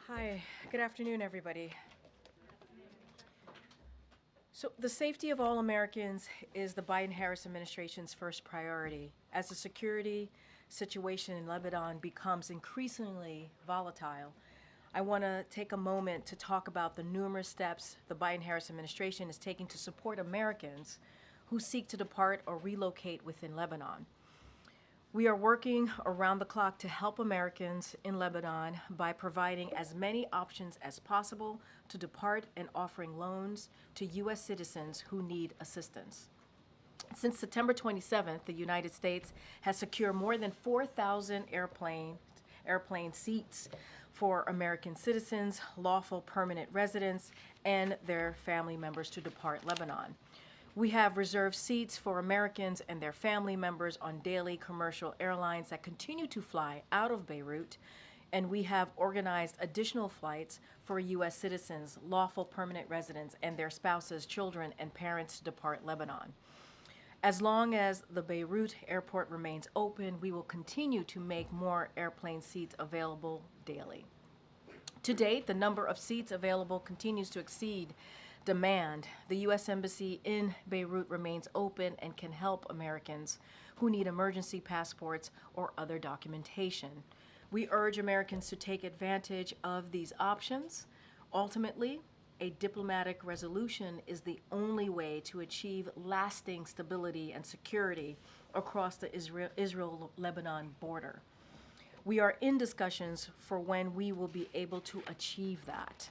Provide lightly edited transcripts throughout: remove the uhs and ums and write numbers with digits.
Hi, good afternoon, everybody. So, the safety of all Americans is the Biden-Harris administration's first priority. As the security situation in Lebanon becomes increasingly volatile, I want to take a moment to talk about the numerous steps the Biden-Harris administration is taking to support Americans who seek to depart or relocate within Lebanon. We are working around the clock to help Americans in Lebanon by providing as many options as possible to depart and offering loans to U.S. citizens who need assistance. Since September 27th, the United States has secured more than 4,000 airplane seats for American citizens, lawful permanent residents, and their family members to depart Lebanon. We have reserved seats for Americans and their family members on daily commercial airlines that continue to fly out of Beirut, and we have organized additional flights for U.S. citizens, lawful permanent residents, and their spouses, children, and parents to depart Lebanon. As long as the Beirut airport remains open, we will continue to make more airplane seats available daily. To date, the number of seats available continues to exceed demand. The U.S. Embassy in Beirut remains open and can help Americans who need emergency passports or other documentation. We urge Americans to take advantage of these options. Ultimately, a diplomatic resolution is the only way to achieve lasting stability and security across the Israel-Lebanon border. We are in discussions for when we will be able to achieve that.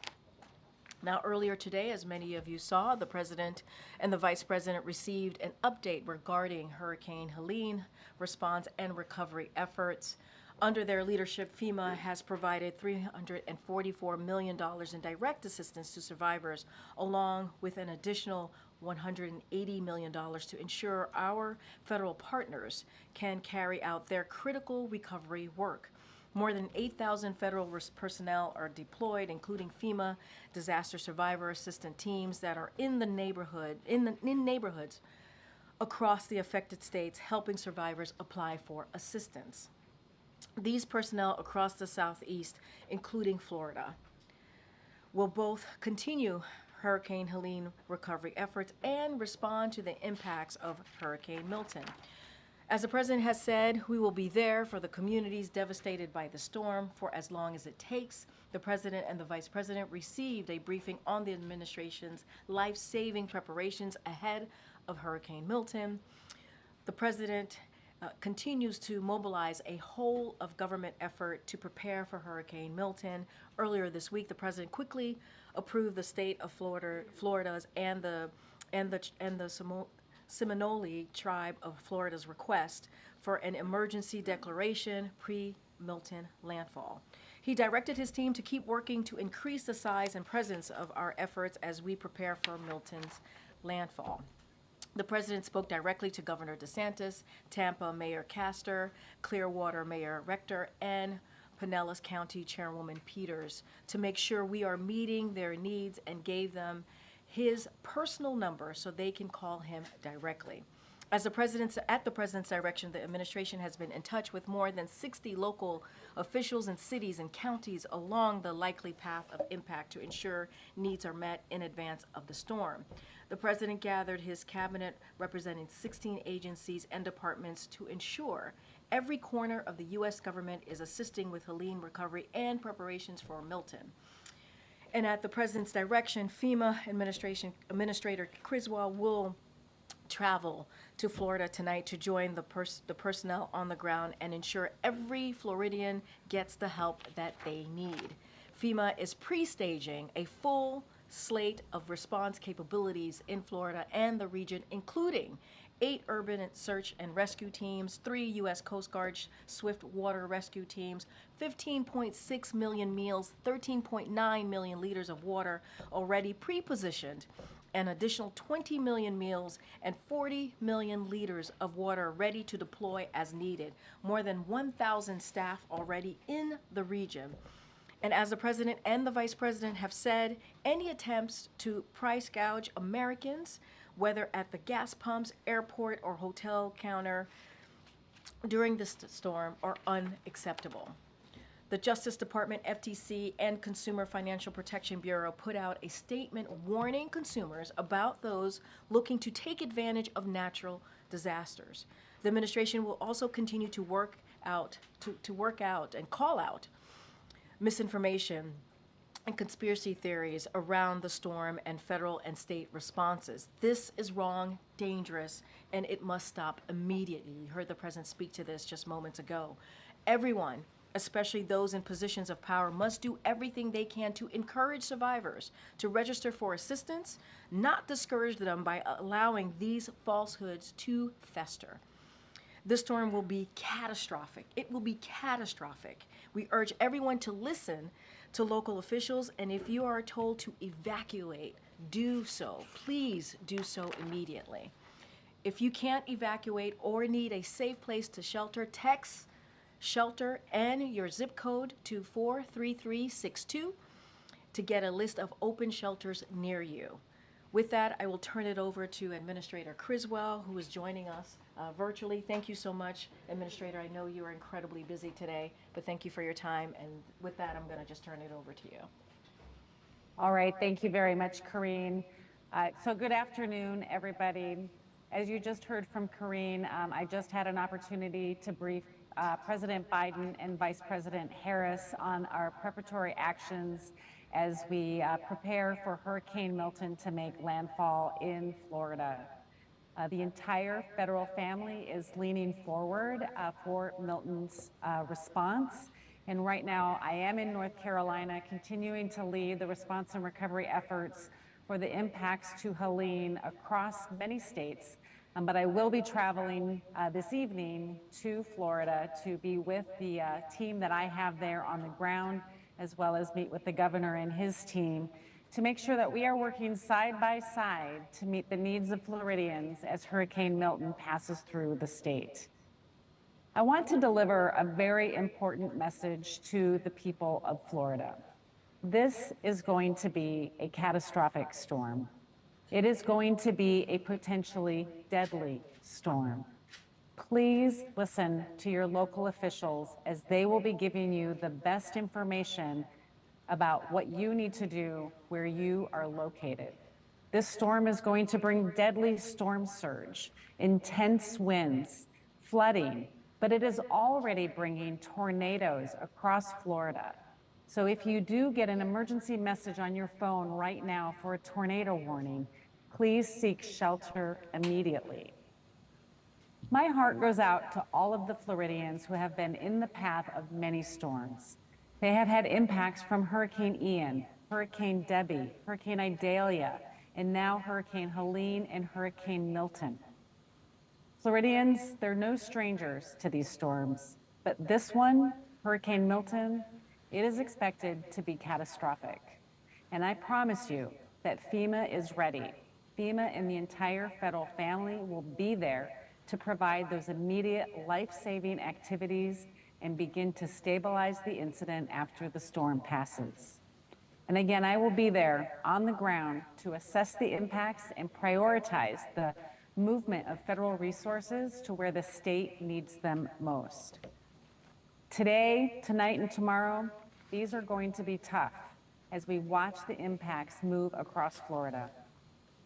Now, earlier today, as many of you saw, the President and the Vice President received an update regarding Hurricane Helene response and recovery efforts. Under their leadership, FEMA has provided $344 million in direct assistance to survivors, along with an additional $180 million to ensure our federal partners can carry out their critical recovery work. More than 8,000 federal personnel are deployed, including FEMA disaster survivor assistant teams that are in neighborhoods across the affected states, helping survivors apply for assistance. These personnel across the Southeast, including Florida, will both continue Hurricane Helene recovery efforts and respond to the impacts of Hurricane Milton. As the President has said, we will be there for the communities devastated by the storm for as long as it takes. The President and the Vice President received a briefing on the administration's life-saving preparations ahead of Hurricane Milton. The President continues to mobilize a whole of government effort to prepare for Hurricane Milton. Earlier this week, the President quickly approved the state of Florida's and the Seminole tribe of Florida's request for an emergency declaration pre-Milton landfall. He directed his team to keep working to increase the size and presence of our efforts as we prepare for Milton's landfall. The President spoke directly to Governor DeSantis, Tampa Mayor Castor, Clearwater Mayor Rector, and Pinellas County Chairwoman Peters to make sure we are meeting their needs, and gave them his personal number so they can call him directly. At the President's direction, the administration has been in touch with more than 60 local officials in cities and counties along the likely path of impact to ensure needs are met in advance of the storm. The President gathered his cabinet representing 16 agencies and departments to ensure every corner of the U.S. government is assisting with Helene recovery and preparations for Milton. And at the President's direction, FEMA Administrator Criswell will travel to Florida tonight to join the personnel on the ground and ensure every Floridian gets the help that they need. FEMA is pre-staging a full slate of response capabilities in Florida and the region, including 8 urban search and rescue teams, 3 U.S. Coast Guard swift water rescue teams, 15.6 million meals, 13.9 million liters of water already pre-positioned, an additional 20 million meals and 40 million liters of water ready to deploy as needed. More than 1,000 staff already in the region. And as the President and the Vice President have said, any attempts to price gouge Americans, whether at the gas pumps, airport, or hotel counter during this storm, are unacceptable. The Justice Department, FTC, and Consumer Financial Protection Bureau put out a statement warning consumers about those looking to take advantage of natural disasters. The administration will also continue to work out and call out misinformation and conspiracy theories around the storm and federal and state responses. This is wrong, dangerous, and it must stop immediately. You heard the president speak to this just moments ago. Everyone, especially those in positions of power, must do everything they can to encourage survivors to register for assistance, not discourage them by allowing these falsehoods to fester. This storm will be catastrophic. It will be catastrophic. We urge everyone to listen to local officials, and if you are told to evacuate, do so. Please do so immediately. If you can't evacuate or need a safe place to shelter, text shelter and your zip code to 43362 to get a list of open shelters near you. With that, I will turn it over to Administrator Criswell, who is joining us virtually. Thank you so much, Administrator. I know you are incredibly busy today, but thank you for your time. And with that, I'm going to just turn it over to you. All right. Thank you very much, Karine. So good afternoon, everybody. As you just heard from Karine, I just had an opportunity to brief President Biden and Vice President Harris on our preparatory actions as we prepare for Hurricane Milton to make landfall in Florida. The entire federal family is leaning forward for Milton's response. And right now, I am in North Carolina, continuing to lead the response and recovery efforts for the impacts to Helene across many states. But I will be traveling this evening to Florida to be with the team that I have there on the ground, as well as meet with the governor and his team to make sure that we are working side by side to meet the needs of Floridians as Hurricane Milton passes through the state. I want to deliver a very important message to the people of Florida. This is going to be a catastrophic storm. It is going to be a potentially deadly storm. Please listen to your local officials as they will be giving you the best information about what you need to do where you are located. This storm is going to bring deadly storm surge, intense winds, flooding, but it is already bringing tornadoes across Florida. So if you do get an emergency message on your phone right now for a tornado warning, please seek shelter immediately. My heart goes out to all of the Floridians who have been in the path of many storms. They have had impacts from Hurricane Ian, Hurricane Debbie, Hurricane Idalia, and now Hurricane Helene and Hurricane Milton. Floridians, they're no strangers to these storms, but this one, Hurricane Milton, it is expected to be catastrophic. And I promise you that FEMA is ready. FEMA and the entire federal family will be there to provide those immediate life-saving activities and begin to stabilize the incident after the storm passes. And again, I will be there on the ground to assess the impacts and prioritize the movement of federal resources to where the state needs them most. Today, tonight, and tomorrow, these are going to be tough as we watch the impacts move across Florida.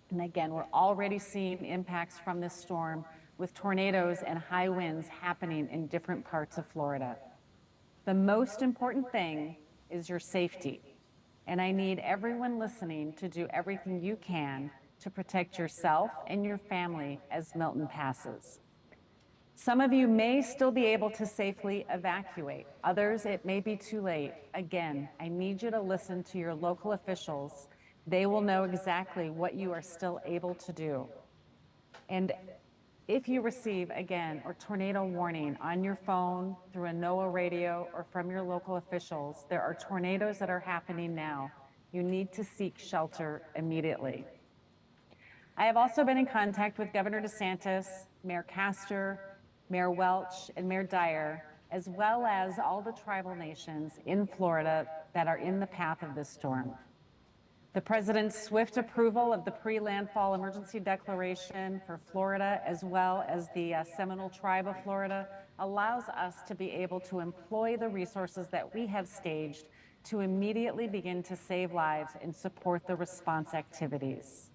And again, we're already seeing impacts from this storm with tornadoes and high winds happening in different parts of Florida. The most important thing is your safety. And I need everyone listening to do everything you can to protect yourself and your family as Milton passes. Some of you may still be able to safely evacuate. Others, it may be too late. Again, I need you to listen to your local officials. They will know exactly what you are still able to do. And if you receive, again, a tornado warning on your phone, through a NOAA radio, or from your local officials, there are tornadoes that are happening now. You need to seek shelter immediately. I have also been in contact with Governor DeSantis, Mayor Castor, Mayor Welch, and Mayor Dyer, as well as all the tribal nations in Florida that are in the path of this storm. The President's swift approval of the pre-landfall emergency declaration for Florida, as well as the Seminole Tribe of Florida, allows us to be able to employ the resources that we have staged to immediately begin to save lives and support the response activities.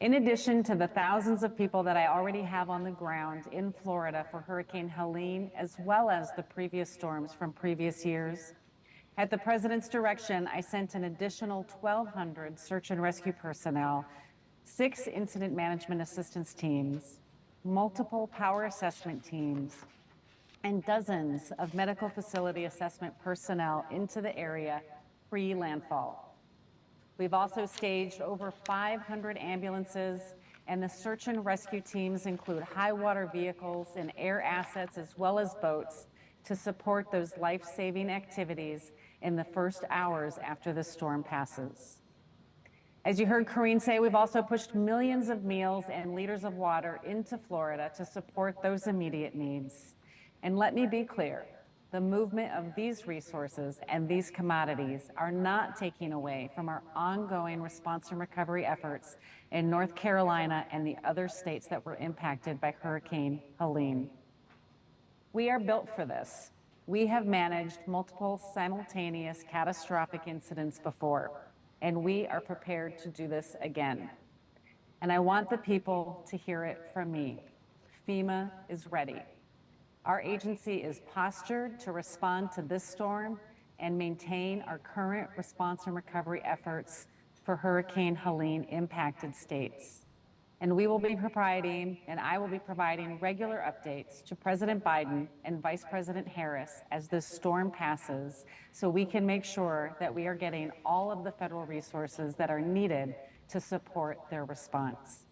In addition to the thousands of people that I already have on the ground in Florida for Hurricane Helene, as well as the previous storms from previous years, at the President's direction, I sent an additional 1,200 search and rescue personnel, 6 incident management assistance teams, multiple power assessment teams, and dozens of medical facility assessment personnel into the area pre-landfall. We've also staged over 500 ambulances, and the search and rescue teams include high water vehicles and air assets as well as boats to support those life-saving activities in the first hours after the storm passes. As you heard Karine say, we've also pushed millions of meals and liters of water into Florida to support those immediate needs. And let me be clear, the movement of these resources and these commodities are not taking away from our ongoing response and recovery efforts in North Carolina and the other states that were impacted by Hurricane Helene. We are built for this. We have managed multiple simultaneous catastrophic incidents before, and we are prepared to do this again. And I want the people to hear it from me. FEMA is ready. Our agency is postured to respond to this storm and maintain our current response and recovery efforts for Hurricane Helene impacted states. And we will be providing, and I will be providing regular updates to President Biden and Vice President Harris as this storm passes, so we can make sure that we are getting all of the federal resources that are needed to support their response.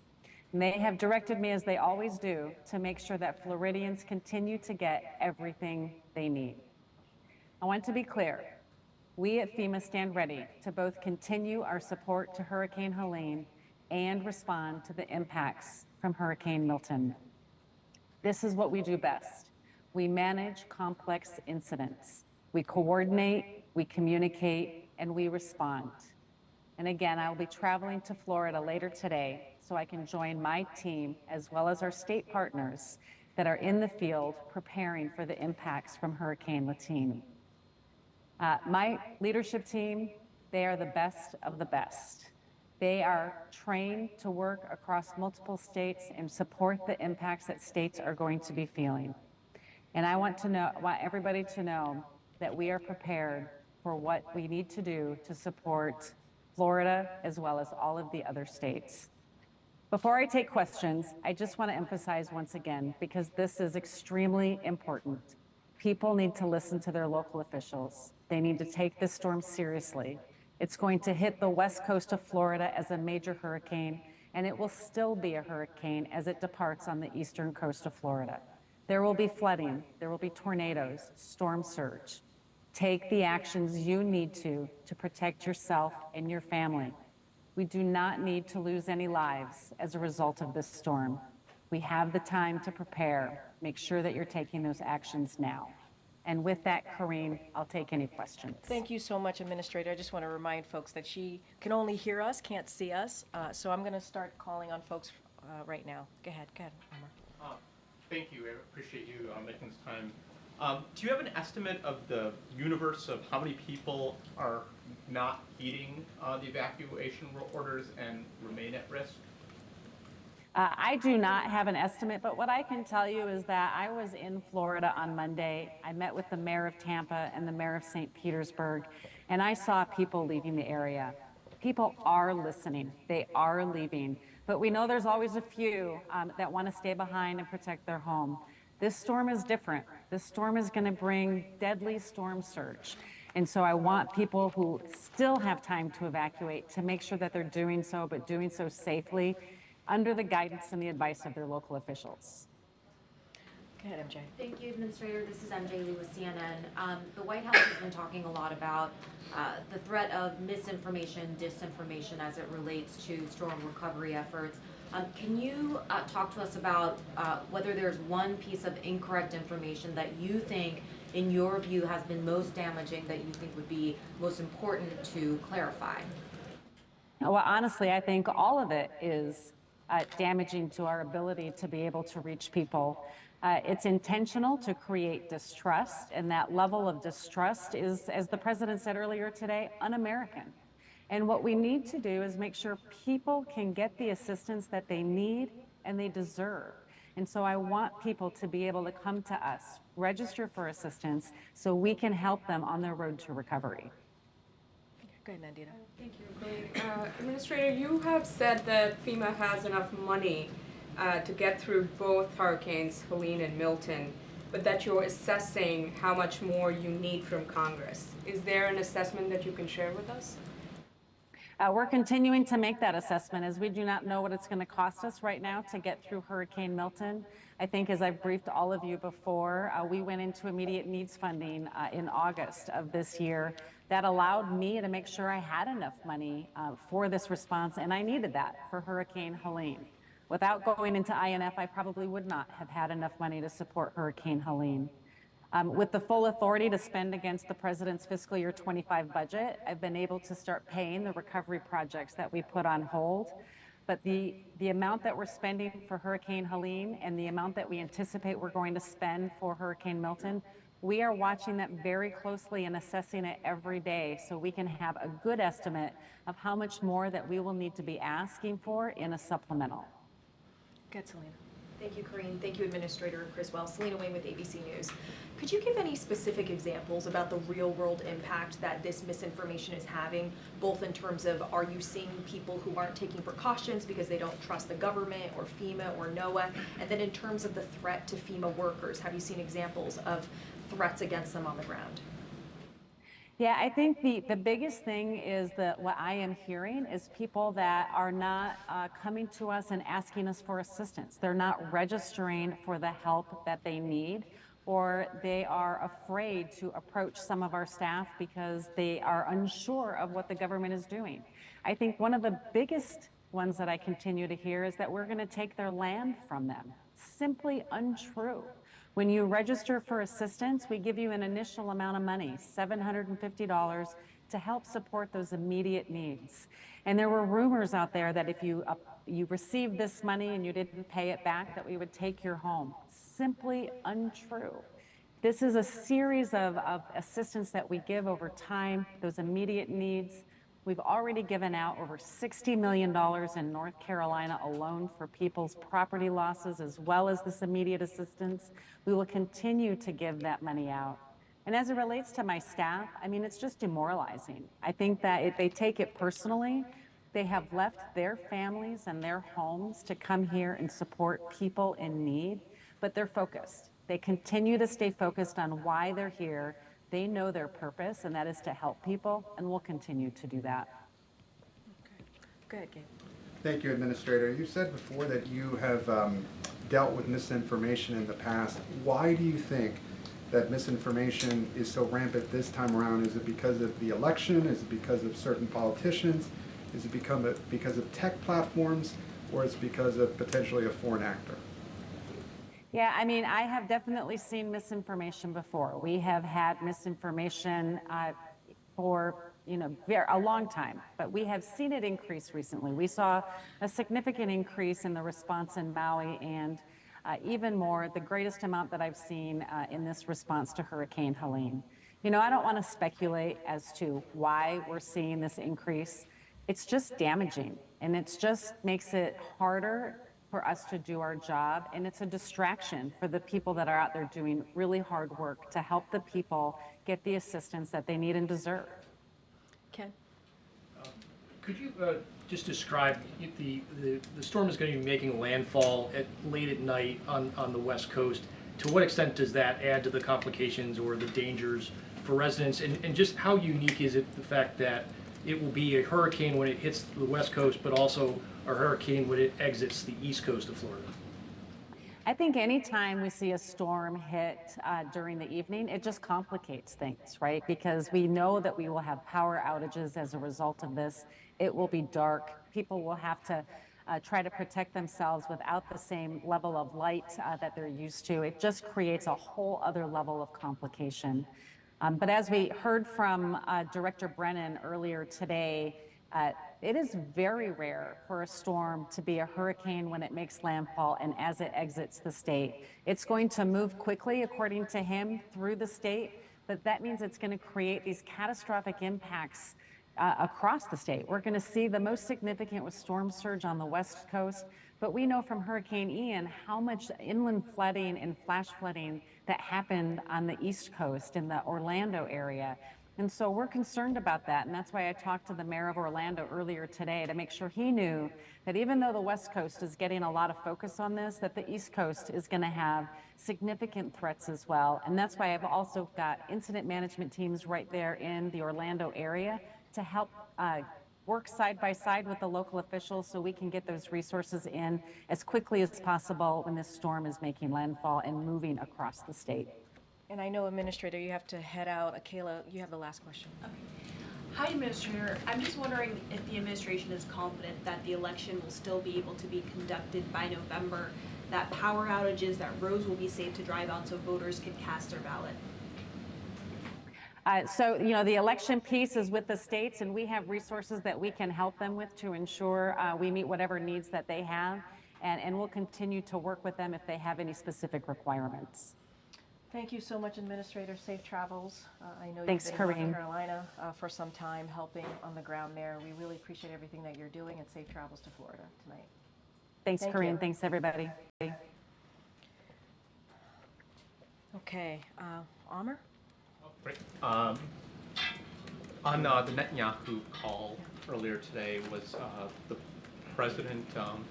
And they have directed me, as they always do, to make sure that Floridians continue to get everything they need. I want to be clear, we at FEMA stand ready to both continue our support to Hurricane Helene and respond to the impacts from Hurricane Milton. This is what we do best. We manage complex incidents. We coordinate, we communicate, and we respond. And again, I will be traveling to Florida later today so I can join my team as well as our state partners that are in the field preparing for the impacts from Hurricane Helene. My leadership team, they are the best of the best. They are trained to work across multiple states and support the impacts that states are going to be feeling. And I want everybody to know that we are prepared for what we need to do to support Florida as well as all of the other states. Before I take questions, I just want to emphasize once again, because this is extremely important. People need to listen to their local officials. They need to take this storm seriously. It's going to hit the west coast of Florida as a major hurricane, and it will still be a hurricane as it departs on the eastern coast of Florida. There will be flooding, there will be tornadoes, storm surge. Take the actions you need to protect yourself and your family. We do not need to lose any lives as a result of this storm. We have the time to prepare. Make sure that you're taking those actions now. And with that, Karine, I'll take any questions. Thank you so much, Administrator. I just want to remind folks that she can only hear us, can't see us. So I'm going to start calling on folks right now. Go ahead, Omar. Thank you. I appreciate you making this time. Do you have an estimate of the universe of how many people are not heeding the evacuation orders and remain at risk? I do not have an estimate, but what I can tell you is that I was in Florida on Monday. I met with the mayor of Tampa and the mayor of St. Petersburg, and I saw people leaving the area. People are listening. They are leaving. But we know there's always a few that want to stay behind and protect their home. This storm is different. This storm is going to bring deadly storm surge. And so I want people who still have time to evacuate to make sure that they're doing so, but doing so safely, under the guidance and the advice of their local officials. Go ahead, MJ. Thank you, Administrator. This is MJ Lee with CNN. The White House has been talking a lot about the threat of misinformation, disinformation as it relates to storm recovery efforts. Can you talk to us about whether there's one piece of incorrect information that you think, in your view, has been most damaging, that you think would be most important to clarify? Well, honestly, I think all of it is damaging to our ability to be able to reach people. It's intentional to create distrust, and that level of distrust is, as the president said earlier today, un-American. And what we need to do is make sure people can get the assistance that they need and they deserve. And so I want people to be able to come to us, register for assistance, so we can help them on their road to recovery. Go ahead, Nandita. Thank you, Karine. Administrator, you have said that FEMA has enough money to get through both hurricanes, Helene and Milton, but that you're assessing how much more you need from Congress. Is there an assessment that you can share with us? We're continuing to make that assessment as we do not know what it's going to cost us right now to get through Hurricane Milton. I think as I've briefed all of you before, we went into immediate needs funding in August of this year. That allowed me to make sure I had enough money for this response, and I needed that for Hurricane Helene. Without going into INF, I probably would not have had enough money to support Hurricane Helene. With the full authority to spend against the president's fiscal year 25 budget, I've been able to start paying the recovery projects that we put on hold. But the amount that we're spending for Hurricane Helene and the amount that we anticipate we're going to spend for Hurricane Milton, we are watching that very closely and assessing it every day so we can have a good estimate of how much more that we will need to be asking for in a supplemental. Go ahead, Selena. Thank you, Karine. Thank you, Administrator Criswell. Selena Wayne with ABC News. Could you give any specific examples about the real-world impact that this misinformation is having, both in terms of are you seeing people who aren't taking precautions because they don't trust the government or FEMA or NOAA, and then in terms of the threat to FEMA workers, have you seen examples of threats against them on the ground? Yeah, I think the biggest thing is that what I am hearing is people that are not coming to us and asking us for assistance. They're not registering for the help that they need, or they are afraid to approach some of our staff because they are unsure of what the government is doing. I think one of the biggest ones that I continue to hear is that we're going to take their land from them. Simply untrue. When you register for assistance, we give you an initial amount of money, $750, to help support those immediate needs. And there were rumors out there that if you received this money and you didn't pay it back, that we would take your home. Simply untrue. This is a series of assistance that we give over time, those immediate needs. We've already given out over $60 million in North Carolina alone for people's property losses, as well as this immediate assistance. We will continue to give that money out. And as it relates to my staff, I mean, it's just demoralizing. I think that they take it personally. They have left their families and their homes to come here and support people in need, but they're focused. They continue to stay focused on why they're here. They know their purpose, and that is to help people, and we'll continue to do that. Okay. Go ahead, Gabe. Thank you, Administrator. You said before that you have dealt with misinformation in the past. Why do you think that misinformation is so rampant this time around? Is it because of the election? Is it because of certain politicians? Is it because of tech platforms? Or is it because of potentially a foreign actor? Yeah, I mean, I have definitely seen misinformation before. We have had misinformation for a long time, but we have seen it increase recently. We saw a significant increase in the response in Maui, and even more, the greatest amount that I've seen in this response to Hurricane Helene. You know, I don't want to speculate as to why we're seeing this increase. It's just damaging, and it just makes it harder for us to do our job, and it's a distraction for the people that are out there doing really hard work to help the people get the assistance that they need and deserve. Ken? Could you just describe the storm is going to be making landfall late at night on the West Coast. To what extent does that add to the complications or the dangers for residents? And just how unique is it the fact that it will be a hurricane when it hits the West Coast, but also a hurricane when it exits the East Coast of Florida? I think anytime we see a storm hit during the evening, it just complicates things, right? Because we know that we will have power outages as a result of this. It will be dark. People will have to try to protect themselves without the same level of light that they're used to. It just creates a whole other level of complication. But as we heard from Director Brennan earlier today, It is very rare for a storm to be a hurricane when it makes landfall and as it exits the state. It's going to move quickly, according to him, through the state, but that means it's going to create these catastrophic impacts across the state. We're going to see the most significant with storm surge on the West Coast, but we know from Hurricane Ian how much inland flooding and flash flooding that happened on the East Coast in the Orlando area. And so we're concerned about that. And that's why I talked to the mayor of Orlando earlier today to make sure he knew that even though the West Coast is getting a lot of focus on this, that the East Coast is going to have significant threats as well. And that's why I've also got incident management teams right there in the Orlando area to help work side by side with the local officials so we can get those resources in as quickly as possible when this storm is making landfall and moving across the state. And I know, Administrator, you have to head out. Akela, you have the last question. Okay. Hi, Administrator. I'm just wondering if the administration is confident that the election will still be able to be conducted by November, that power outages, that roads will be safe to drive on so voters can cast their ballot. So, the election piece is with the states, and we have resources that we can help them with to ensure we meet whatever needs that they have, and we'll continue to work with them if they have any specific requirements. Thank you so much, Administrator. Safe travels. I know Thanks, you've been in North Karine. Carolina for some time, helping on the ground there. We really appreciate everything that you're doing, and safe travels to Florida tonight. Thanks, Thank Karine. you. Thanks, everybody. Okay, Amr? Great. On the Netanyahu call earlier today, was the president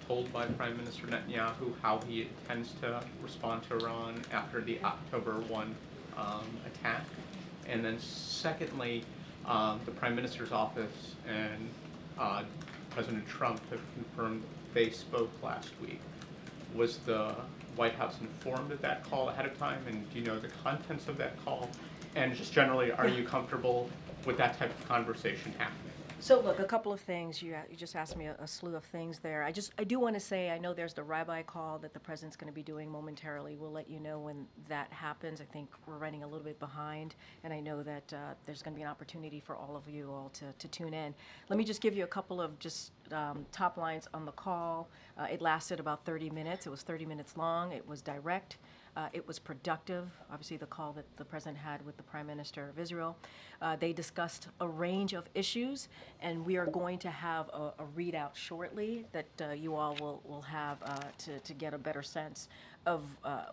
told by Prime Minister Netanyahu how he intends to respond to Iran after the October 1 attack? And then secondly, the Prime Minister's office and President Trump have confirmed they spoke last week. Was the White House informed of that call ahead of time, and do you know the contents of that call? And just generally, are you comfortable with that type of conversation happening? So look, a couple of things. You just asked me a slew of things there. I do want to say, I know there's the rabbi call that the president's going to be doing momentarily. We'll let you know when that happens. I think we're running a little bit behind, and I know that there's going to be an opportunity for all of you all to tune in. Let me just give you a couple of just top lines on the call. It lasted about 30 minutes. It was 30 minutes long. It was direct. It was productive, obviously the call that the president had with the Prime Minister of Israel. They discussed a range of issues, and we are going to have a readout shortly that you all will have to get a better sense of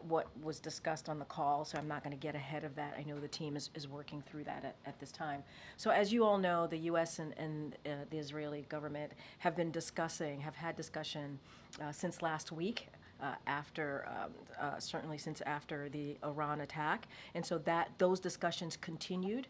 what was discussed on the call, so I'm not going to get ahead of that. I know the team is working through that at this time. So as you all know, the U.S. and the Israeli government have had discussion since last week. Certainly since after the Iran attack. And so those discussions continued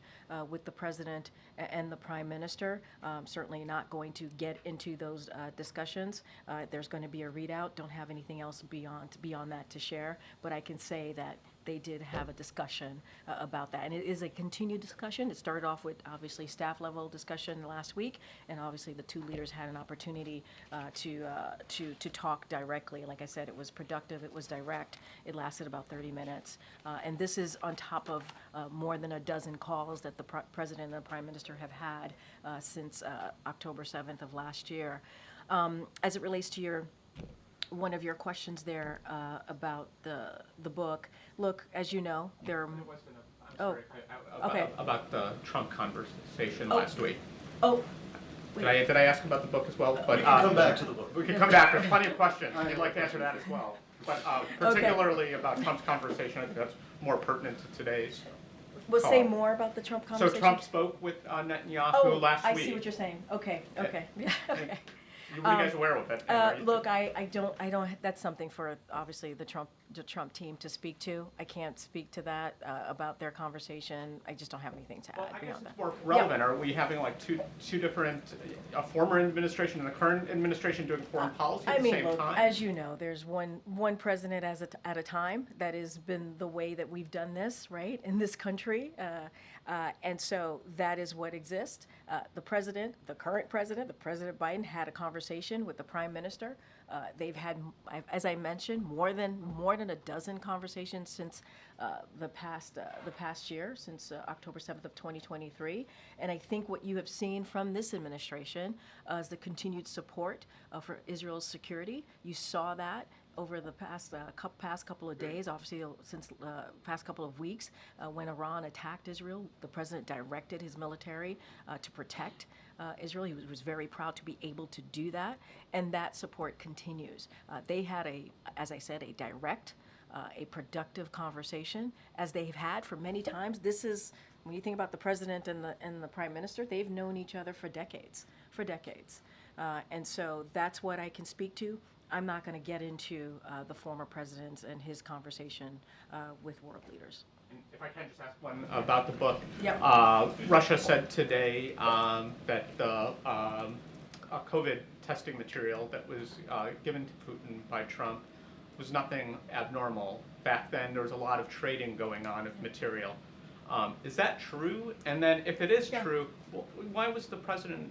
with the president and the prime minister. Certainly not going to get into those discussions. There's going to be a readout. Don't have anything else beyond that to share, but I can say that they did have a discussion about that. And it is a continued discussion. It started off with obviously staff level discussion last week, and obviously the two leaders had an opportunity to talk directly. Like I said, it was productive, it was direct, it lasted about 30 minutes. And this is on top of more than a dozen calls that the president and the prime minister have had since October 7th of last year. As it relates to one of your questions there about the book. Look, as you know, there are... About the Trump conversation last week. Oh, Did I ask about the book as well? But we can come back to the book. We can come back. There's plenty of questions. I'd like to answer that as well. But particularly about Trump's conversation, I think that's more pertinent to today's we'll call. say more about the Trump conversation. So Trump spoke with Netanyahu last week. I see what you're saying. Okay. Yeah, okay. Were you guys aware of it? Look, I don't. That's something for obviously the Trump team to speak to. I can't speak to that about their conversation. I just don't have anything to add I guess beyond it's that. more relevant. Are we having like two different, a former administration and the current administration doing foreign policy at the same look, time? as you know, there's one president at a time. That has been the way that we've done this, right, in this country. And so that is what exists. The president, the current president, the President Biden, had a conversation with the prime minister. They've had, as I mentioned, more than a dozen conversations since the past year, since October 7th of 2023. And I think what you have seen from this administration is the continued support for Israel's security. You saw that over the past couple of days, obviously since past couple of weeks, when Iran attacked Israel, the president directed his military to protect Israel. He was very proud to be able to do that, and that support continues. They had as I said, a direct, a productive conversation, as they've had for many times. This is, when you think about the president and the prime minister, they've known each other for decades, and so that's what I can speak to. I'm not going to get into the former president and his conversation with world leaders. And if I can just ask one about the book. Yep. Russia said today that the COVID testing material that was given to Putin by Trump was nothing abnormal. Back then, there was a lot of trading going on of material. Is that true? And then if it is true, why was the president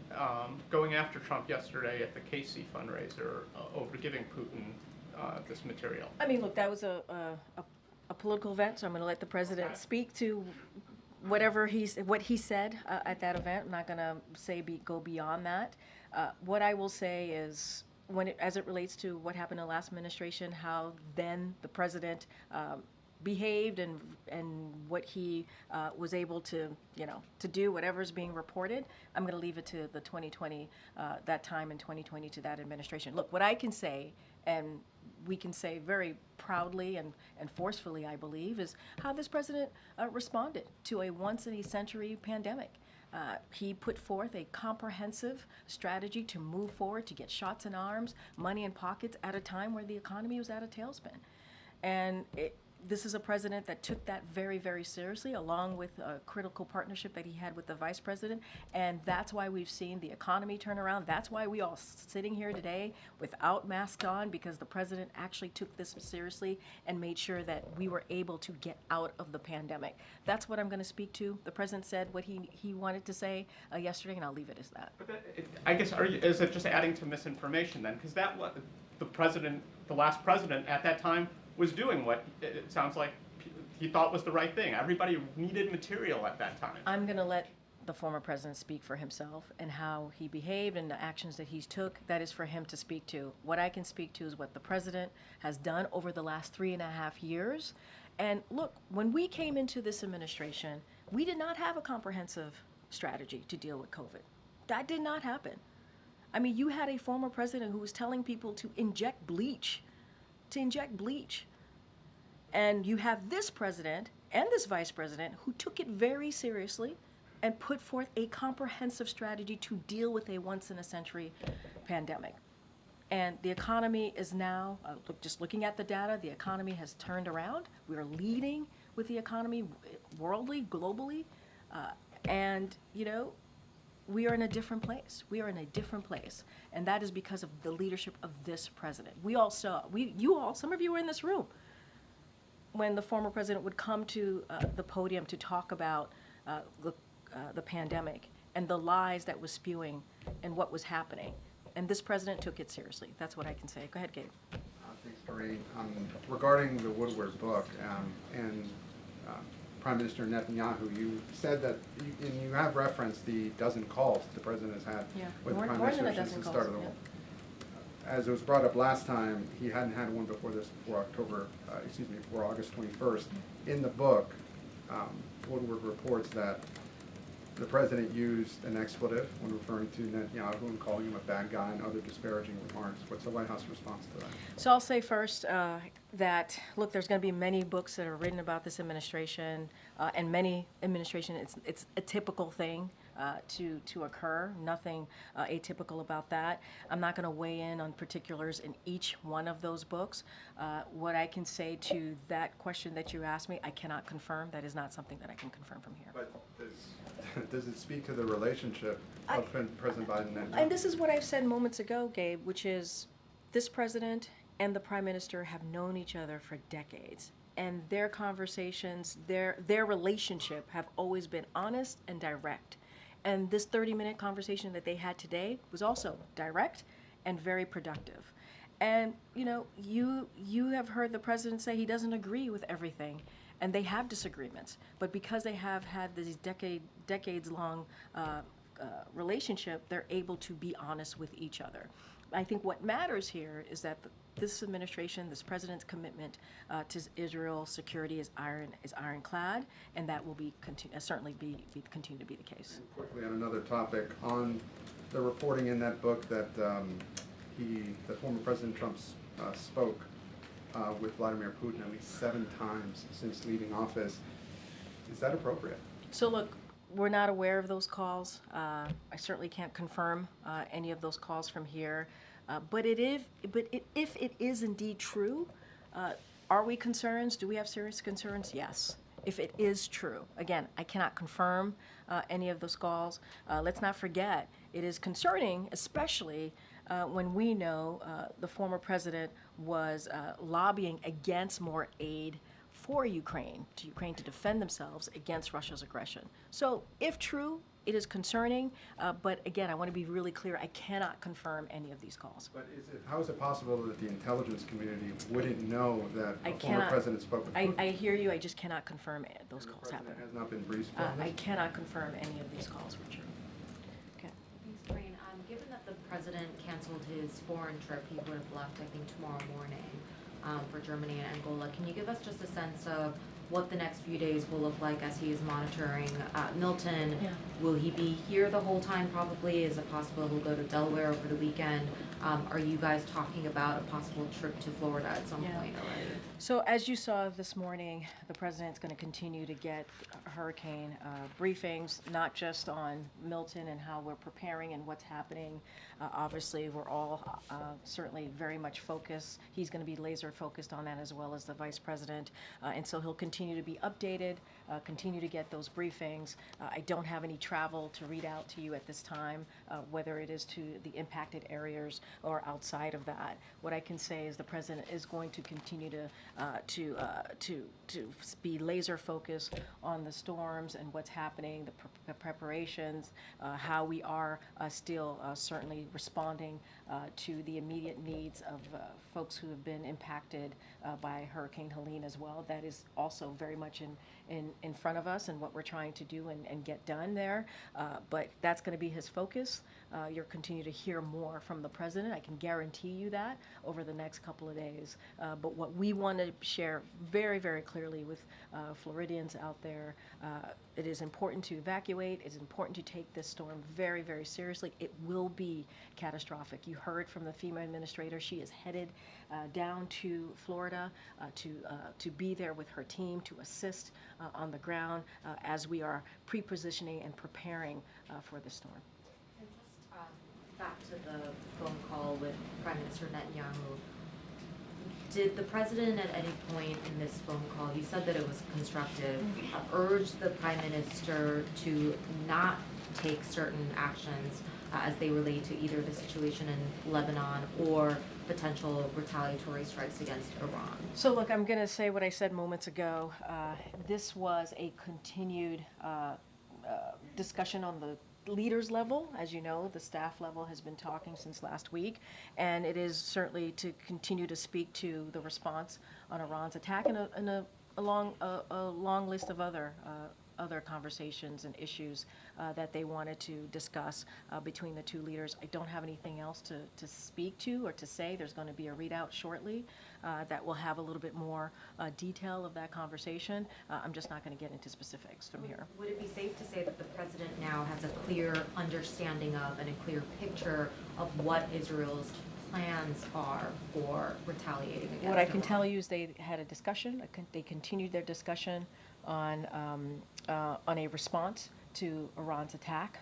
going after Trump yesterday at the Casey fundraiser over giving Putin this material? I mean, look, that was a political event, so I'm going to let the president speak to what he said at that event. I'm not going to go beyond that. What I will say is, as it relates to what happened in the last administration, how then the president behaved and what he was able to do, whatever's being reported, I'm going to leave it to the 2020, that time in 2020, to that administration. Look, what I can say, and we can say very proudly and forcefully, I believe, is how this president responded to a once-in-a-century pandemic. He put forth a comprehensive strategy to move forward, to get shots in arms, money in pockets at a time where the economy was at a tailspin. And this is a president that took that very, very seriously, along with a critical partnership that he had with the vice president. And that's why we've seen the economy turn around. That's why we all sitting here today without masks on, because the president actually took this seriously and made sure that we were able to get out of the pandemic. That's what I'm going to speak to. The president said what he wanted to say yesterday, and I'll leave it as that. But I guess, is it just adding to misinformation then? Because that what the last president at that time was doing what it sounds like he thought was the right thing. Everybody needed material at that time. I'm going to let the former president speak for himself and how he behaved and the actions that he took. That is for him to speak to. What I can speak to is what the president has done over the last 3.5 years. And look, when we came into this administration, we did not have a comprehensive strategy to deal with COVID. That did not happen. I mean, you had a former president who was telling people to inject bleach. And you have this president and this vice president who took it very seriously and put forth a comprehensive strategy to deal with a once-in-a-century pandemic. And the economy is now, just looking at the data, the economy has turned around. We are leading with the economy worldly, globally, and we are in a different place. And that is because of the leadership of this president. We all saw, some of you were in this room when the former president would come to the podium to talk about the pandemic and the lies that was spewing and what was happening. And this president took it seriously. That's what I can say. Go ahead, Gabe. Thanks, Karine. Regarding the Woodward book and Prime Minister Netanyahu, you said that, and you have referenced the dozen calls the president has had with the Prime Minister since the start of the war. As it was brought up last time, he hadn't had one before before August 21st. In the book, Woodward reports that the president used an expletive when referring to Netanyahu and calling him a bad guy and other disparaging remarks. What's the White House response to that? So I'll say first that, look, there's going to be many books that are written about this administration, and many administrations, it's a typical thing to occur. Nothing atypical about that. I'm not going to weigh in on particulars in each one of those books. What I can say to that question that you asked me, I cannot confirm. That is not something that I can confirm from here. But does it speak to the relationship of President Biden and And this is what I've said moments ago, Gabe, which is this president and the prime minister have known each other for decades. and their conversations, their relationship have always been honest and direct. And this 30-minute conversation that they had today was also direct and very productive. And you have heard the president say he doesn't agree with everything, and they have disagreements. But because they have had this decades-long relationship, they're able to be honest with each other. I think what matters here is that this administration, this president's commitment to Israel's security is ironclad, and that will certainly continue to be the case. And quickly on another topic, on the reporting in that book that the former President Trump spoke with Vladimir Putin at least 7 times since leaving office. Is that appropriate? So look, we're not aware of those calls. I certainly can't confirm any of those calls from here. But if it is indeed true, are we concerned? Do we have serious concerns? Yes. If it is true, again, I cannot confirm any of those calls. Let's not forget, it is concerning, especially when we know the former president was lobbying against more aid for Ukraine to defend themselves against Russia's aggression. So if true, it is concerning, but again, I want to be really clear, I cannot confirm any of these calls. But how is it possible that the intelligence community wouldn't know that a former president spoke with Putin? I hear you, I just cannot confirm those calls happened. The president has not been briefed on this? I cannot confirm any of these calls were true. Okay. Thanks, Karine. Given that the president canceled his foreign trip, he would have left, I think, tomorrow morning for Germany and Angola. Can you give us just a sense of what the next few days will look like as he is monitoring Milton? Yeah. Will he be here the whole time probably? Is it possible he'll go to Delaware over the weekend? Are you guys talking about a possible trip to Florida at some point already? So as you saw this morning, the president's going to continue to get hurricane briefings, not just on Milton and how we're preparing and what's happening. Obviously, we're all certainly very much focused. He's going to be laser focused on that, as well as the vice president. And so he'll continue to be updated, continue to get those briefings. I don't have any travel to read out to you at this time, whether it is to the impacted areas or outside of that. What I can say is the president is going to continue to be laser focused on the storms and what's happening, the preparations, how we are still certainly responding to the immediate needs of folks who have been impacted by Hurricane Helene as well. That is also very much in front of us and what we're trying to do and get done there. But that's going to be his focus. You'll continue to hear more from the president. I can guarantee you that over the next couple of days. But what we want to share very, very clearly with Floridians out there, it is important to evacuate. It's important to take this storm very, very seriously. It will be catastrophic. You heard from the FEMA administrator. She is headed down to Florida to be there with her team to assist on the ground as we are pre-positioning and preparing for the storm. And just back to the phone call with Prime Minister Netanyahu. Did the president at any point in this phone call, you said that it was constructive, urge the prime minister to not take certain actions as they relate to either the situation in Lebanon or potential retaliatory strikes against Iran? So look, I'm going to say what I said moments ago. This was a continued discussion on the leaders level. As you know, the staff level has been talking since last week, and it is certainly to continue to speak to the response on Iran's attack and a long list of other conversations and issues that they wanted to discuss between the two leaders. I don't have anything else to speak to or to say. There's going to be a readout shortly that will have a little bit more detail of that conversation. I'm just not going to get into specifics from here. Would it be safe to say that the president now has a clear understanding of and a clear picture of what Israel's plans are for retaliating against What I can Iran? tell you is they had a discussion. They continued their discussion on a response to Iran's attack.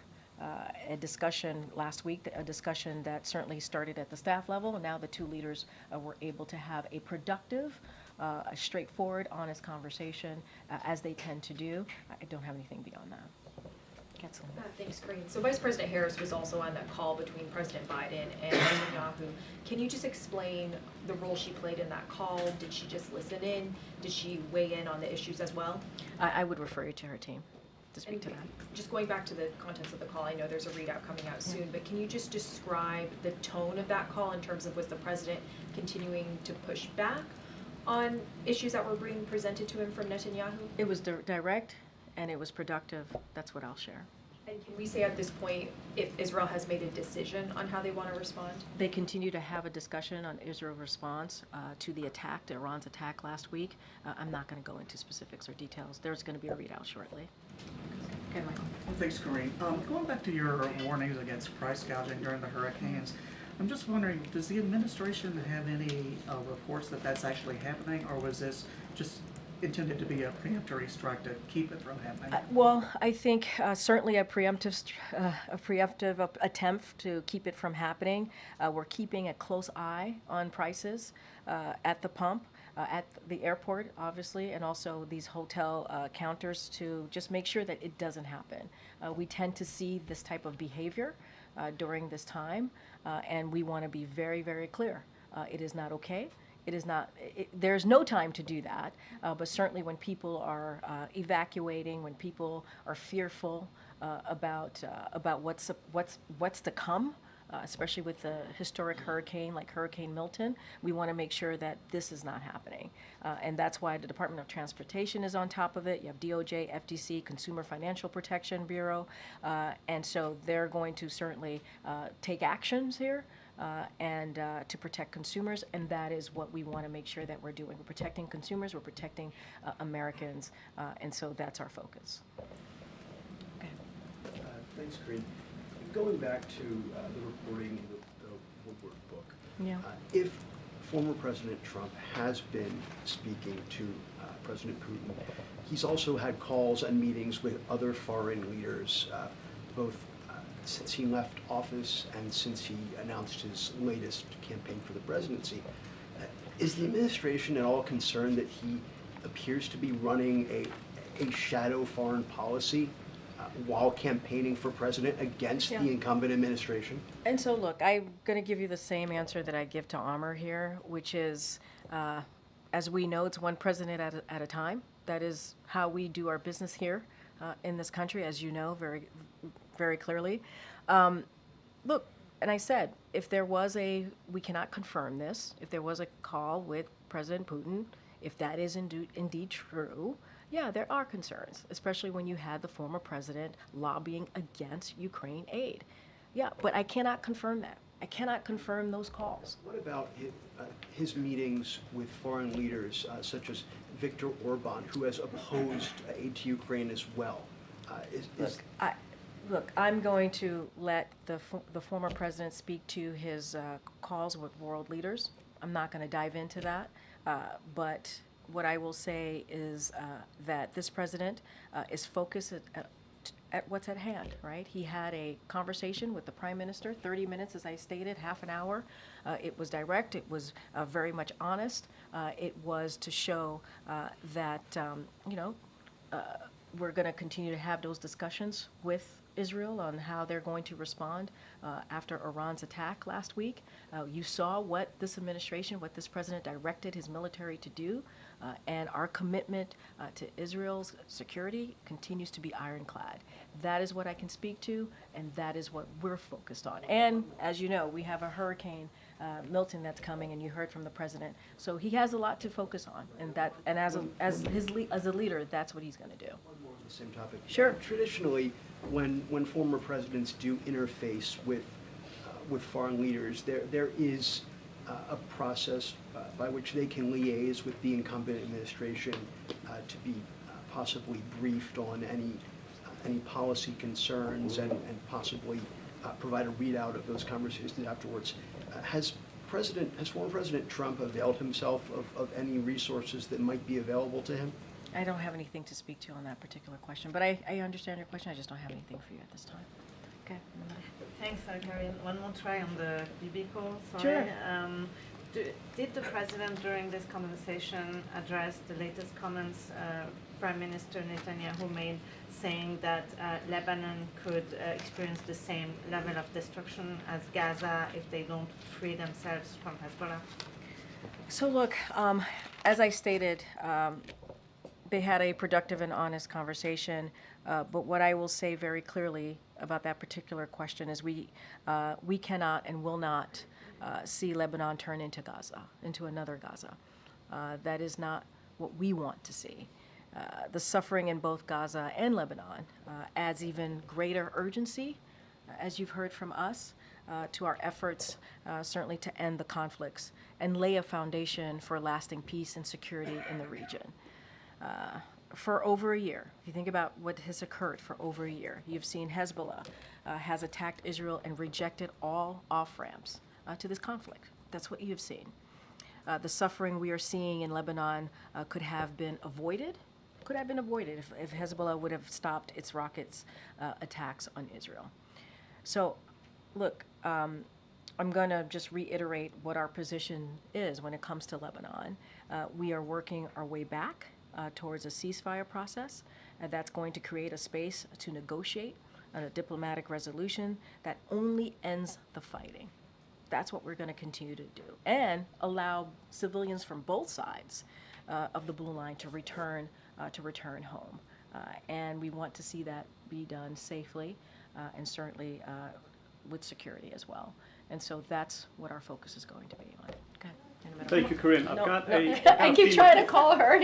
A discussion last week, a discussion that certainly started at the staff level, and now the two leaders were able to have a productive, a straightforward, honest conversation, as they tend to do. I don't have anything beyond that. Thanks, Karine. So Vice President Harris was also on that call between President Biden and Netanyahu. Can you just explain the role she played in that call? Did she just listen in? Did she weigh in on the issues as well? I would refer you to her team to speak to that. Just going back to the contents of the call, I know there's a readout coming out soon, but can you just describe the tone of that call in terms of, was the president continuing to push back on issues that were being presented to him from Netanyahu? It was direct and it was productive. That's what I'll share. And can we say at this point if Israel has made a decision on how they want to respond? They continue to have a discussion on Israel's response to the attack, to Iran's attack last week. I'm not going to go into specifics or details. There's going to be a readout shortly. Okay, Michael. Well, thanks, Karine. Going back to your warnings against price gouging during the hurricanes, I'm just wondering, does the administration have any reports that that's actually happening, or was this just intended to be a preemptory strike to keep it from happening? Well, I think certainly a preemptive attempt to keep it from happening. We're keeping a close eye on prices at the pump, at the airport, obviously, and also these hotel counters to just make sure that it doesn't happen. We tend to see this type of behavior during this time, and we want to be very, very clear. It is not okay. It is not. There's no time to do that. But certainly, when people are evacuating, when people are fearful about what's to come, especially with the historic hurricane like Hurricane Milton, we want to make sure that this is not happening. And that's why the Department of Transportation is on top of it. You have DOJ, FTC, Consumer Financial Protection Bureau, and so they're going to certainly take actions here. And to protect consumers, and that is what we want to make sure that we're doing. We're protecting consumers, we're protecting Americans, and so that's our focus. Okay. Thanks, Karine. Going back to the reporting in the Woodward book, Yeah. If former President Trump has been speaking to President Putin, he's also had calls and meetings with other foreign leaders, both since he left office and since he announced his latest campaign for the presidency. Is the administration at all concerned that he appears to be running a shadow foreign policy while campaigning for president against the incumbent administration? And so look, I'm going to give you the same answer that I give to Amr here, which is, as we know, it's one president at a time. That is how we do our business here in this country, as you know, very, very clearly. Look, and I said, if there was we cannot confirm this, if there was a call with President Putin, if that is indeed true, yeah, there are concerns, especially when you had the former president lobbying against Ukraine aid. Yeah, but I cannot confirm that. I cannot confirm those calls. What about his meetings with foreign leaders such as Viktor Orban, who has opposed aid to Ukraine as well? Look, I'm going to let the former president speak to his calls with world leaders. I'm not going to dive into that, but what I will say is that this president is focused at what's at hand, right? He had a conversation with the prime minister, 30 minutes, as I stated, half an hour. It was direct. It was very much honest. It was to show that, we're going to continue to have those discussions with Israel on how they're going to respond after Iran's attack last week. You saw what this administration, what this president directed his military to do, and our commitment to Israel's security continues to be ironclad. That is what I can speak to, and that is what we're focused on. And as you know, we have a hurricane, Milton, that's coming, and you heard from the president. So he has a lot to focus on, and as a leader, that's what he's going to do. One more on the same topic. Sure. Traditionally, when former presidents do interface with foreign leaders, there is a process by which they can liaise with the incumbent administration to be possibly briefed on any policy concerns and possibly provide a readout of those conversations afterwards. Has former President Trump availed himself of any resources that might be available to him? I don't have anything to speak to on that particular question, but I understand your question. I just don't have anything for you at this time. Okay. Thanks, Karine. One more try on the BB call. Sorry. Sure. Did the president during this conversation address the latest comments Prime Minister Netanyahu made, saying that Lebanon could experience the same level of destruction as Gaza if they don't free themselves from Hezbollah? So look, as I stated, they had a productive and honest conversation. But what I will say very clearly about that particular question is we cannot and will not see Lebanon turn into Gaza, into another Gaza. That is not what we want to see. The suffering in both Gaza and Lebanon adds even greater urgency, as you've heard from us, to our efforts certainly to end the conflicts and lay a foundation for lasting peace and security in the region. For over a year, if you think about what has occurred for over a year, you've seen Hezbollah has attacked Israel and rejected all off-ramps to this conflict. That's what you've seen. The suffering we are seeing in Lebanon could have been avoided if Hezbollah would have stopped its rockets attacks on Israel. So, look, I'm going to just reiterate what our position is when it comes to Lebanon. We are working our way back towards a ceasefire process, and that's going to create a space to negotiate on a diplomatic resolution that only ends the fighting. That's what we're going to continue to do, and allow civilians from both sides of the blue line to return home. And we want to see that be done safely and certainly with security as well. And so that's what our focus is going to be on. Go ahead. Thank you, Karine. I keep trying to call her.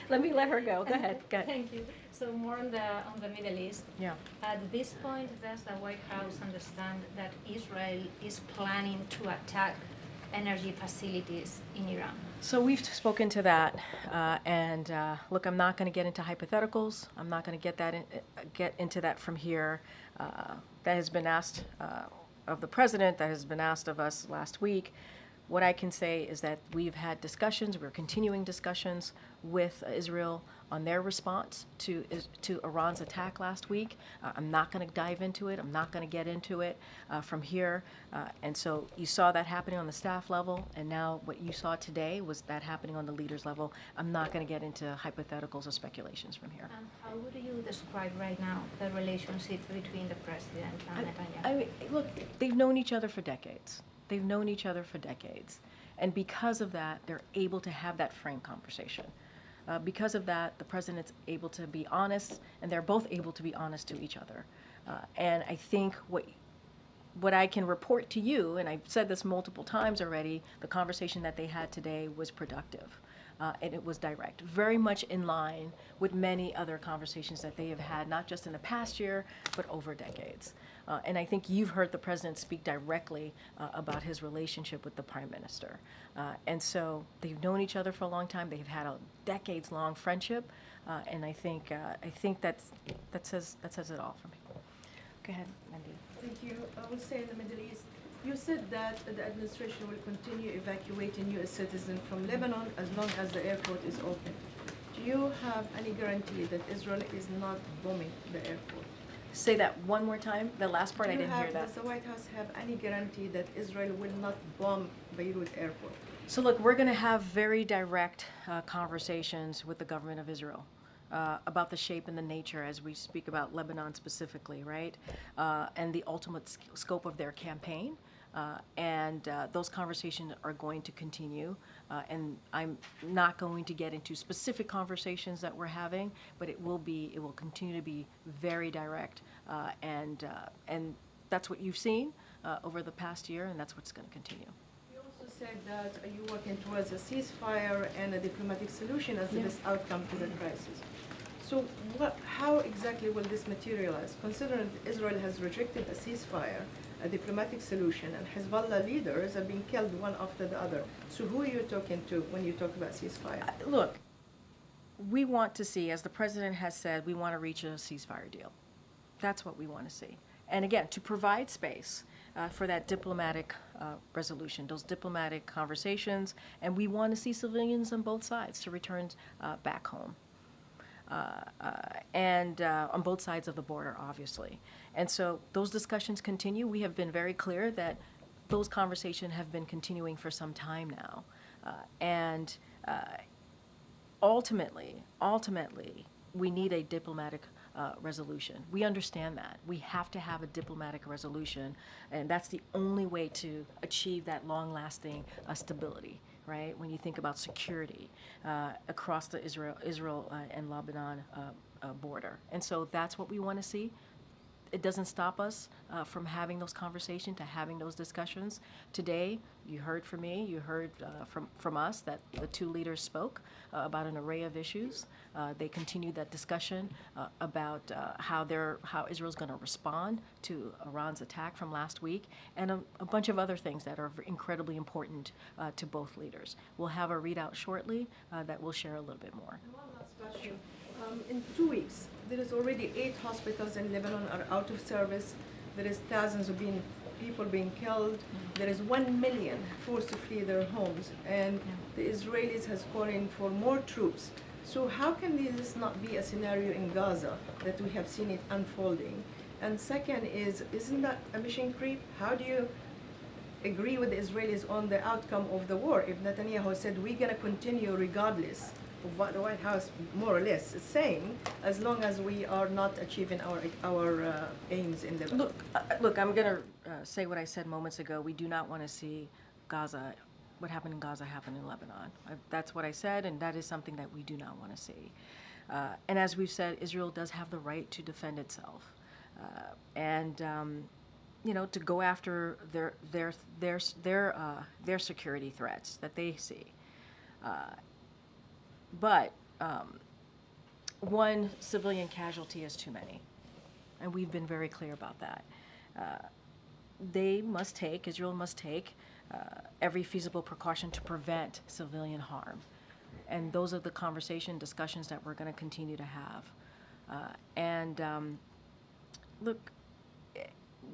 Let me let her go. Go ahead. Go ahead. Thank you. So more on the Middle East. Yeah. At this point, does the White House understand that Israel is planning to attack energy facilities in Iran? So we've spoken to that, and look, I'm not going to get into hypotheticals. I'm not going to get into that from here. That has been asked of the president. That has been asked of us last week. What I can say is that we've had discussions, we're continuing discussions with Israel on their response to Iran's attack last week. I'm not going to dive into it. I'm not going to get into it from here. And so you saw that happening on the staff level, and now what you saw today was that happening on the leaders level. I'm not going to get into hypotheticals or speculations from here. And how would you describe right now the relationship between the president and Netanyahu? I mean, look, they've known each other for decades. They've known each other for decades. And because of that, they're able to have that frank conversation. Because of that, the president's able to be honest, and they're both able to be honest to each other. And I think what I can report to you, and I've said this multiple times already, the conversation that they had today was productive. And it was direct, very much in line with many other conversations that they have had, not just in the past year, but over decades. And I think you've heard the president speak directly about his relationship with the prime minister. And so they've known each other for a long time. They've had a decades-long friendship, and I think that says it all for me. Go ahead, Mandy. Thank you. I will say in the Middle East, you said that the administration will continue evacuating U.S. citizens from Lebanon as long as the airport is open. Do you have any guarantee that Israel is not bombing the airport? Say that one more time. The last part, I didn't hear that. Does the White House have any guarantee that Israel will not bomb Beirut airport? So look, we're going to have very direct conversations with the government of Israel about the shape and the nature as we speak about Lebanon specifically, right? And the ultimate scope of their campaign. And those conversations are going to continue. And I'm not going to get into specific conversations that we're having, but it will continue to be very direct. And that's what you've seen over the past year, and that's what's going to continue. You also said that you're working towards a ceasefire and a diplomatic solution as the best outcome to the crisis. So how exactly will this materialize, considering that Israel has rejected a ceasefire, a diplomatic solution, and Hezbollah leaders are being killed one after the other? So who are you talking to when you talk about ceasefire? Look, we want to see, as the president has said, we want to reach a ceasefire deal. That's what we want to see. And again, to provide space for that diplomatic resolution, those diplomatic conversations, and we want to see civilians on both sides to return back home. And on both sides of the border, obviously. And so those discussions continue. We have been very clear that those conversations have been continuing for some time now. And ultimately, we need a diplomatic resolution. We understand that. We have to have a diplomatic resolution, and that's the only way to achieve that long-lasting stability, right? When you think about security across the Israel and Lebanon border. And so that's what we want to see. It doesn't stop us from having those conversations, to having those discussions. Today, you heard from me, you heard from us that the two leaders spoke about an array of issues. They continued that discussion about how Israel's going to respond to Iran's attack from last week, and a bunch of other things that are incredibly important to both leaders. We'll have a readout shortly that will share a little bit more. And one last question. In 2 weeks, there is already 8 hospitals in Lebanon are out of service. There is thousands of people being killed. There is 1 million forced to flee their homes, and the Israelis has called in for more troops. So how can this not be a scenario in Gaza that we have seen it unfolding? And second isn't that a mission creep? How do you agree with the Israelis on the outcome of the war if Netanyahu said we're going to continue regardless of what the White House more or less is saying, as long as we are not achieving our aims in Lebanon? Look, I'm going to say what I said moments ago. We do not want to see what happened in Gaza happen in Lebanon. That's what I said, and that is something that we do not want to see. And as we've said, Israel does have the right to defend itself, and to go after their security threats that they see. But one civilian casualty is too many, and we've been very clear about that. Israel must take every feasible precaution to prevent civilian harm. And those are the discussions that we're going to continue to have. Look,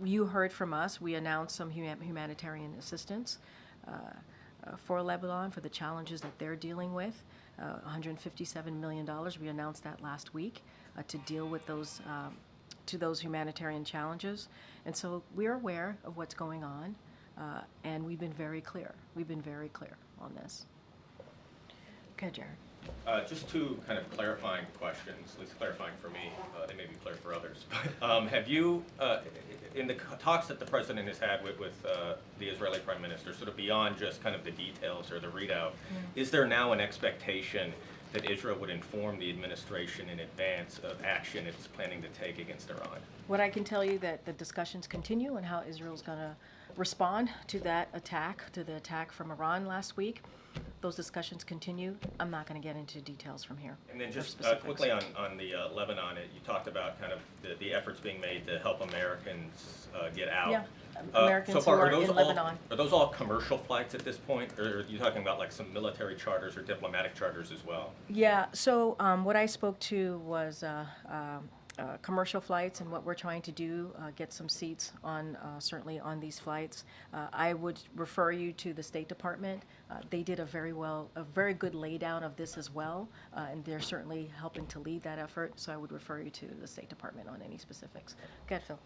you heard from us. We announced some humanitarian assistance for Lebanon for the challenges that they're dealing with. $157 million. We announced that last week to deal with those humanitarian challenges. And so we're aware of what's going on, and we've been very clear. We've been very clear on this. Okay, Jared. Just two kind of clarifying questions, at least clarifying for me. They may be clear for others. But have you, in the talks that the president has had with the Israeli prime minister, sort of beyond just kind of the details or the readout, is there now an expectation that Israel would inform the administration in advance of action it's planning to take against Iran? What I can tell you that the discussions continue and how Israel's going to respond to that attack, to the attack from Iran last week. Those discussions continue. I'm not going to get into details from here. And then just quickly on the Lebanon, you talked about kind of the efforts being made to help Americans get out. Yeah, Americans so far, who are in Lebanon. Are those all commercial flights at this point, or are you talking about like some military charters or diplomatic charters as well? Yeah, so what I spoke to was commercial flights, and what we're trying to do, get some seats on, certainly on these flights. I would refer you to the State Department. They did a very good laydown of this as well, and they're certainly helping to lead that effort, so I would refer you to the State Department on any specifics. Go ahead, Phil.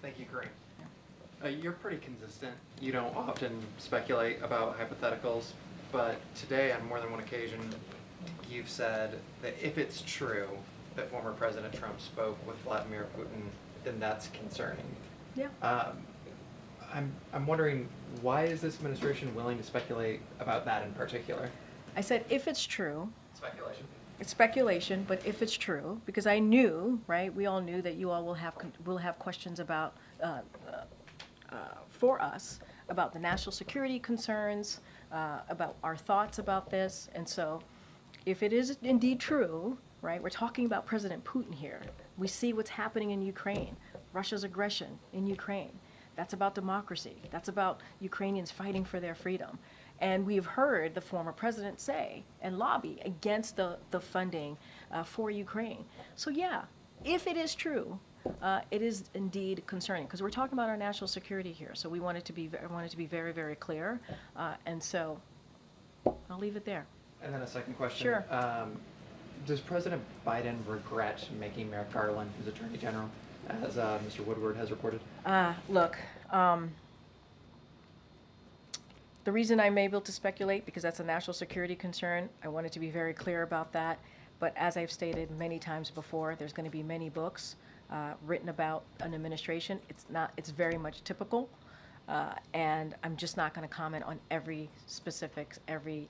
Thank you, Karine. You're pretty consistent. You don't often speculate about hypotheticals, but today on more than one occasion, you've said that if it's true that former President Trump spoke with Vladimir Putin, then that's concerning. Yeah. I'm wondering, why is this administration willing to speculate about that in particular? I said if it's true. Speculation. It's speculation, but if it's true, because I knew, right? We all knew that you all will have questions about for us about the national security concerns, about our thoughts about this, and so if it is indeed true, right? We're talking about President Putin here. We see what's happening in Ukraine, Russia's aggression in Ukraine. That's about democracy. That's about Ukrainians fighting for their freedom. And we've heard the former president say and lobby against the funding for Ukraine. So yeah, if it is true, it is indeed concerning, because we're talking about our national security here. So we want it to be very, very clear. And so I'll leave it there. And then a second question. Sure. Does President Biden regret making Merrick Garland his Attorney General, as Mr. Woodward has reported? Look, the reason I'm able to speculate, because that's a national security concern, I wanted to be very clear about that. But as I've stated many times before, there's going to be many books written about an administration. It's very much typical. And I'm just not going to comment on every specifics, every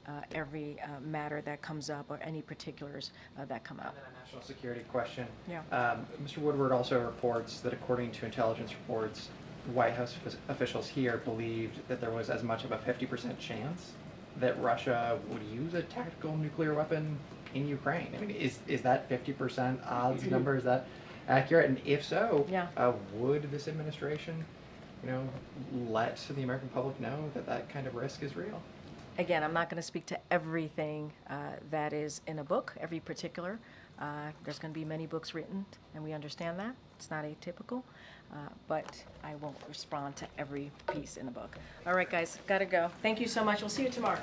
matter that comes up or any particulars that come out. And then a national security question. Yeah. Mr. Woodward also reports that according to intelligence reports, White House officials here believed that there was as much of a 50% chance that Russia would use a tactical nuclear weapon in Ukraine. I mean, is that 50% odds number? Is that accurate? And if so, Yeah. Would this administration, let the American public know that that kind of risk is real? Again, I'm not going to speak to everything that is in a book, every particular. There's going to be many books written, and we understand that. It's not atypical, but I won't respond to every piece in the book. All right, guys, got to go. Thank you so much. We'll see you tomorrow.